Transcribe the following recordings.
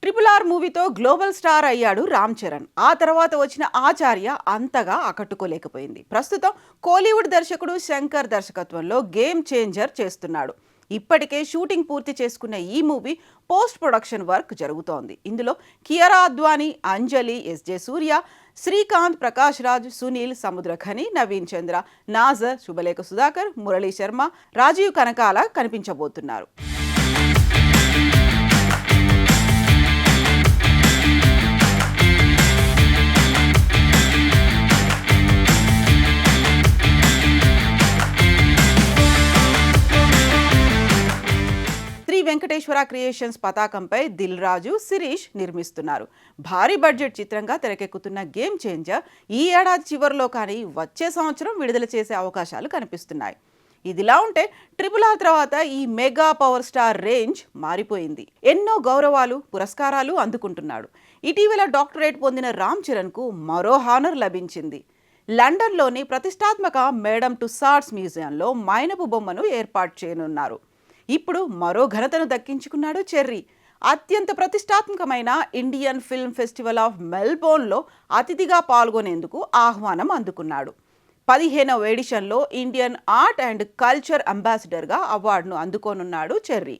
RRR మూవీతో global star అయ్యాడు రామ్ చరణ్. ఆ తర్వాత వచ్చిన ఆచార్య అంతగా ఆకట్టుకోలేకపోయింది. ప్రస్తుతం కోలీవుడ్ దర్శకుడు శంకర్ దర్శకత్వంలో గేమ్ చేంజర్ చేస్తున్నాడు. ఇప్పటికే షూటింగ్ పూర్తి చేసుకున్న ఈ మూవీ పోస్ట్ ప్రొడక్షన్ వర్క్ జరుగుతోంది. ఇందులో కియారా అద్వానీ, అంజలి, ఎస్జే సూర్య, శ్రీకాంత్, ప్రకాష్ రాజ్, సునీల్, సముద్రఖని, నవీన్ చంద్ర, నాజర్, శుభలేఖ సుధాకర్, మురళీ శర్మ, రాజీవ్ కనకాల కనిపించబోతున్నారు. వెంకటేశ్వర క్రియేషన్స్ పతాకంపై దిల్ రాజు, శిరీష్ నిర్మిస్తున్నారు. భారీ బడ్జెట్ చిత్రంగా తెరకెక్కుతున్న గేమ్ చేంజర్ ఈ ఏడాది చివరిలో కానీ వచ్చే సంవత్సరం విడుదల చేసే అవకాశాలు కనిపిస్తున్నాయి. ఇదిలా ఉంటే RRR తర్వాత ఈ మెగా పవర్ స్టార్ రేంజ్ మారిపోయింది. ఎన్నో గౌరవాలు, పురస్కారాలు అందుకుంటున్నాడు. ఇటీవల డాక్టరేట్ పొందిన రామ్ చరణ్కు మరో హానర్ లభించింది. లండన్లోని ప్రతిష్టాత్మక మేడమ్ టుస్సాడ్స్ మ్యూజియంలో మైనపు బొమ్మను ఏర్పాటు చేయనున్నారు. ఇప్పుడు మరో ఘనతను దక్కించుకున్నాడు చెర్రీ. అత్యంత ప్రతిష్టాత్మకమైన ఇండియన్ ఫిల్మ్ ఫెస్టివల్ ఆఫ్ మెల్బోర్న్లో అతిథిగా పాల్గొనేందుకు ఆహ్వానం అందుకున్నాడు. 15వ ఎడిషన్లో ఇండియన్ ఆర్ట్ అండ్ కల్చర్ అంబాసిడర్గా అవార్డును అందుకోనున్నాడు చెర్రీ.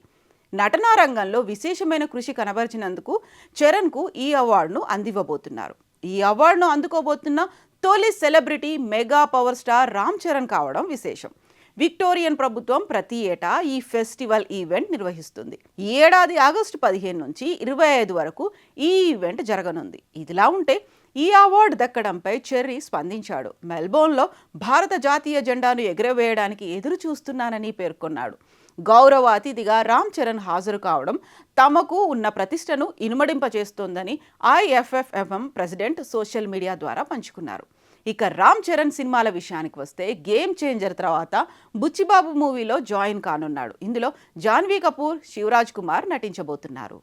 నటనా రంగంలో విశేషమైన కృషి కనబరిచినందుకు చరణ్కు ఈ అవార్డును అందివ్వబోతున్నారు. ఈ అవార్డును అందుకోబోతున్న తొలి celebrity mega power star Ram Charan కావడం విశేషం. విక్టోరియన్ ప్రభుత్వం ప్రతి ఏటా ఈ ఫెస్టివల్ ఈవెంట్ నిర్వహిస్తుంది. ఈ ఏడాది ఆగస్టు 15 నుంచి 25 వరకు ఈ ఈవెంట్ జరగనుంది. ఇదిలా ఉంటే ఈ అవార్డు దక్కడంపై చెర్రీ స్పందించాడు. మెల్బోర్న్లో భారత జాతీయ జెండాను ఎగురవేయడానికి ఎదురు చూస్తున్నానని పేర్కొన్నాడు. గౌరవ అతిథిగా రామ్ చరణ్ హాజరు కావడం తమకు ఉన్న ప్రతిష్టను ఇనుమడింపచేస్తోందని IFFM ప్రెసిడెంట్ సోషల్ మీడియా ద్వారా పంచుకున్నారు. ఇక రామ్ చరణ్ సినిమాల విషయానికి వస్తే గేమ్ చేంజర్ తర్వాత బుచ్చిబాబు మూవీలో జాయిన్ కానున్నాడు. ఇందులో జాన్వీ కపూర్, శివరాజ్ కుమార్ నటించబోతున్నారు.